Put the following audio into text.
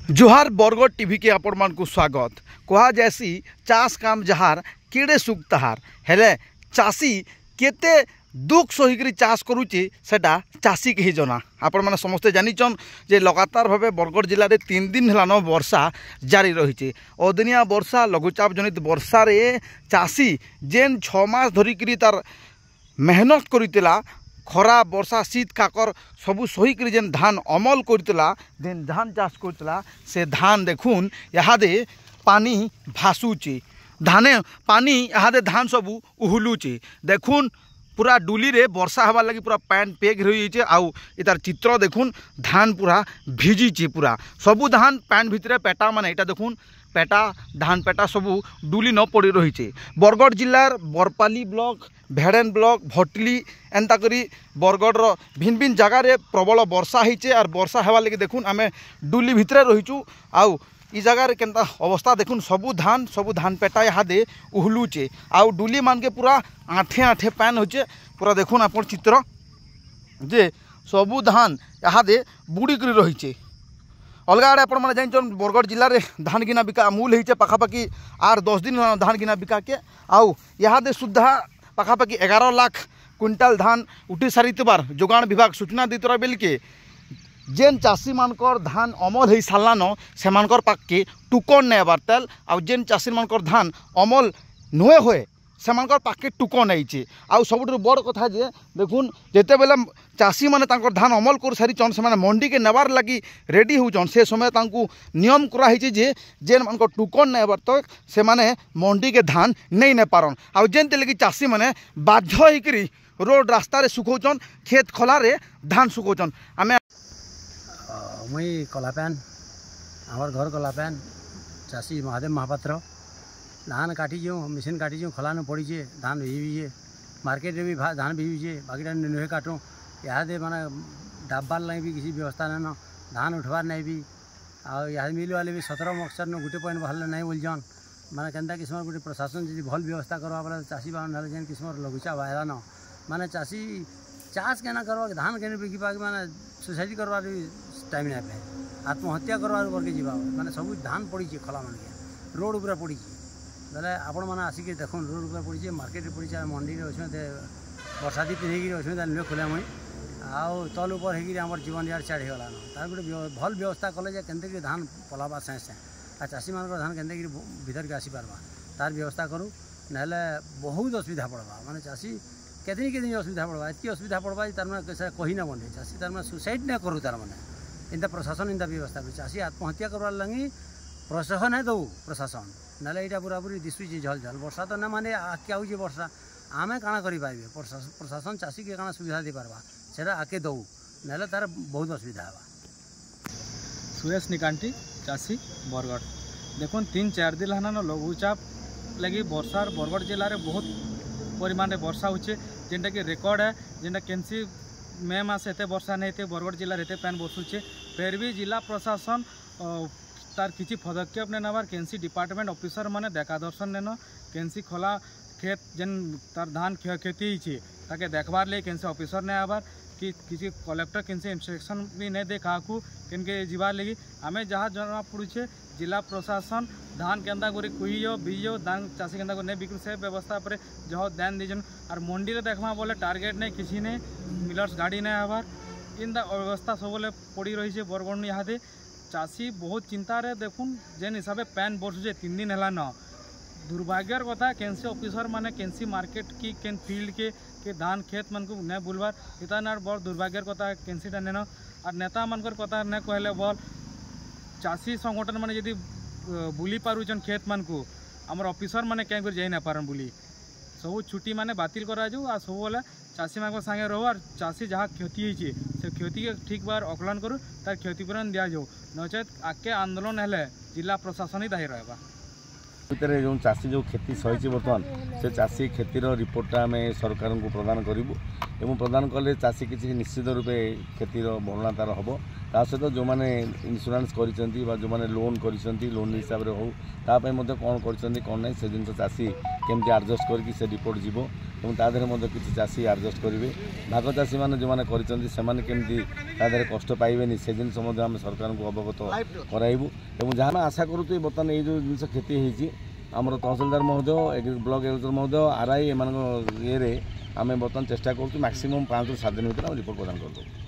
जोहार बरगढ़ टीवी के आपण मान को स्वागत। कहा जैसी चाष काम जहार केड़े सुख तहार हेले चाषी केते दुख सहिकी चाष करुचे सेटा चाषी के ही जना। आपण मैंने समस्ते जानिछन जे लगातार भाव बरगढ़ जिले में 3 दिन है वर्षा जारी रही। अदिनिया वर्षा लघुचाप जनित वर्षा रे चाषी जेन 6 मास धरिकी तार मेहनत करितला खरा वर्षा शीत काकर सबू सहीकरी जेन धान अमल करतला जेन धान चाष करतला से धान देखुन इहादे पानी भासुचे धाने पानी इहादे धान सबू उहुलुचे देखुन पूरा डुली रे वर्षा हवा लगी पूरा पैन पेग रही आउ इतार चित्र देखुन धान पूरा भिजीचे पूरा सबू धान पैन भितरे पेटा माने इटा देखुन पेटा धान पेटा सबू डुली न पड़ी रही। बरगढ़ जिलार बरपाली ब्लॉक भेड़ेन ब्लॉक भटली एंता करी बरगढ़ भिन्न भिन्न जगार प्रबल वर्षा होइचे और वर्षा हेवा लगी देखुन आमे डुली भितरे रहीचु आउ इ जगार केनता अवस्था देखुन सबू धान पेटा इहादे उहलुचे आउ डुली मान के पूरा आठे आठे पैन होचे पूरा देखुन आपण चित्र जे सबू धान इहादे बुड़ी करी रहीचे। अलग आड़े आपण मैंने जान बरगढ़ जिले में धान गिना बिका मूल होइचे पाखापाखि 8-10 दिन धान गिना बिका के आउ इहादे सुधा पाखापाखि 11 लाख क्विंटाल धान उठी सारी जोगाण विभाग सूचना देतरा बेल के जेन चाषी मानकर धान अमल हो सारान से पाखे टुकन नहीं आबार तेल आउ जेन चाषी मानकर धान अमल नुहे हुए से पाखे टुकन नहीं आउ सब बड़ कथा जे देखुन जिते बेले चाषी मैंने धान अमल कर सारीचन से मंडी के नेबार लगी रेडी होचन से समय नियम कराई जे जेन मान टुकन नहीं आबार तक से माने मंडी के धान नहीं ने पारन आउ जेनते लगी चाषी मैंने बाध्य होकरी रोड रास्तार सुखौचन खेत खलारे धान सुखौचन। आमे मुई कलापैन आमर घर कलापैन चाषी महादेव महापात्र धान काटी मेसीन काटी खलान पड़ीचे धान भिजे मार्केट में भी धान भिजे बाकीटा नुहे काटूँ इहादे माने डाब्बार लगे भी किसी व्यवस्था नहीं धान उठवार नहीं भी आद मिल वाले भी 17 मक्सर न गोटे पॉइंट बाहर नहीं बोलछन माने केनता किस्म गोटे प्रशासन जी भल व्यवस्था करवा बोले चाषी बाहर जेन किस्म लघुचा बाहर न माने चाषी चाष केना करवा धान केने बिकी पाके माने सुसाइड करवार टाइम नहीं पाए आत्महत्या करवार करके जीवा माने सब धान पड़ी खला मान के रोड पूरा पड़ी बोले आपण मैंने आसिक देख रोड पूरा पड़ी मार्केट पड़ी मंडी में अच्छे बरसाती पिंधिकी अच्छे नुहे खोले मुई आउ तल ऊपर होकर जीवन यार चाड़ होगा तार गोटे भल व्यवस्था कले के धान पलाबा से आ चाषी मान धान के भीतर के आसीपारबा तार व्यवस्था करूँ ना बहुत असुविधा पड़वा माने चाषी केतनी असुविधा पड़वा एत असुविधा पड़वा तार मैंने कही ना बने चाषी तार मैंने सुसाइड नहीं करूँ तार मैंने इनता प्रशासन इनता व्यवस्था कर चाषी आत्महत्या करवार लगी प्रोत्साहन है दो प्रशासन ना यहाँ पूरा पूरी दिशुचे झल झल वर्षा तो ना माने आके आऊे वर्षा आमे काଣା करें प्रशासन चाषी के काଣା सुविधा दे पारबा से आके दौ ना तार बहुत असुविधा है। सुरेश निकांटी चाषी बरगढ़ देखुन 3-4 दिन है लघुचाप लगी वर्षार बरगढ़ जिले में बहुत परिमाण वर्षा होचे जेनटा कि रेकर्ड है जेनटा केनसी मे मास एते वर्षा नहीं थे बरगढ़ जिले में पैन बसुचे फिर भी जिला प्रशासन तार किसी पदक्षेप नहीं नबार केनसी डिपार्टमेंट ऑफिसर माने देखा दर्शन नेन केनसी खोला खेत जेन तार धान क्षयक्षति ताके देखबार लिए केनसी ऑफिसर नहीं आबार कि किसी कलेक्टर केनसी इंस्ट्रक्शन भी नहीं दे क्या केनके जीवार लगी आमे जहाँ जना पड़ुचे जिला प्रशासन धान केंदा करी कुहियो बीजो धान चाषी केंदा नहीं बिक्री से व्यवस्था पर जहाँ ध्यान दीजन और मंडी में देखा बोले टार्गेट नहीं किसी नहीं मिलर्स गाड़ी नहीं आबार इन अव्यवस्था सब पड़ी रही है बरगढ़ इहादे चाषी बहुत चिंता रे देखुन जेन हिसाब से पैन बसुचे 3 दिन है न दुर्भाग्यर कथा केनसी ऑफिसर माने केनसी मार्केट की केन फील्ड के धान खेत मन को नहीं बुलवार इतना बड़ दुर्भाग्यर कथा केनसीटा नेन और नेता मनकर कथा नहीं कहले बोल चाषी संगठन माने यदि बुली पारुचन खेत मन को आमर ऑफिसर माने क्या जाई ना पारन बुली सब छुट्टी माने बातिल करा जाऊ आ सब बोले चाषी मान संगे रहो और चाषी जहाँ क्षति होती से क्षति के ठीक बार आकलन करूँ तार क्षतिपूरण दि जाऊ नचेत आगे आंदोलन हेले जिला प्रशासन ही दायी रहा भितर जो चाषी जो क्षति सही बर्तमान से चाषी क्षतिर रिपोर्टा आम सरकार को प्रदान करूँ एवं प्रदान कले चाषी किसी निश्चित रूपे क्षतिर वर्णना तार हम ता सहित जो मैंने इन्शुरांस कर जो मैंने लोन कर लोन हिसाब से हो ताप कौन कर कौन ना से जिन चाषी केमती आडजस्ट करके से रिपोर्ट जीव ଏବଂ ତା ଦେହରେ ମଧ୍ୟ କିଛି ଚାଷୀ ଆଡ଼ଜଷ୍ଟ କରିବେ। ଭାଗ ଚାଷୀମାନେ ଯେଉଁମାନେ କରିଛନ୍ତି ସେମାନେ କେମିତି ତା ଦେହରେ କଷ୍ଟ ପାଇବେନି ସେ ଜିନିଷ ମଧ୍ୟ ଆମେ ସରକାରଙ୍କୁ ଅବଗତ କରାଇବୁ। ଏବଂ ଯାହା ଆମେ ଆଶା କରୁଛୁ ବର୍ତ୍ତମାନ ଏଇ ଯେଉଁ ଜିନିଷ କ୍ଷତି ହେଇଛି ଆମର ତହସିଲଦାର ମହୋଦୟ ବ୍ଲକ ଏଗ୍ରିକଲଚର ମହୋଦୟ RI ଏମାନଙ୍କ ଇଏରେ ଆମେ ବର୍ତ୍ତମାନ ଚେଷ୍ଟା କରୁଛୁ ମ୍ୟାକ୍ସିମମ୍ 5 ରୁ 7 ଦିନ ଭିତରେ ଆମେ ରିପୋର୍ଟ ପ୍ରଦାନ କରିଦେବୁ।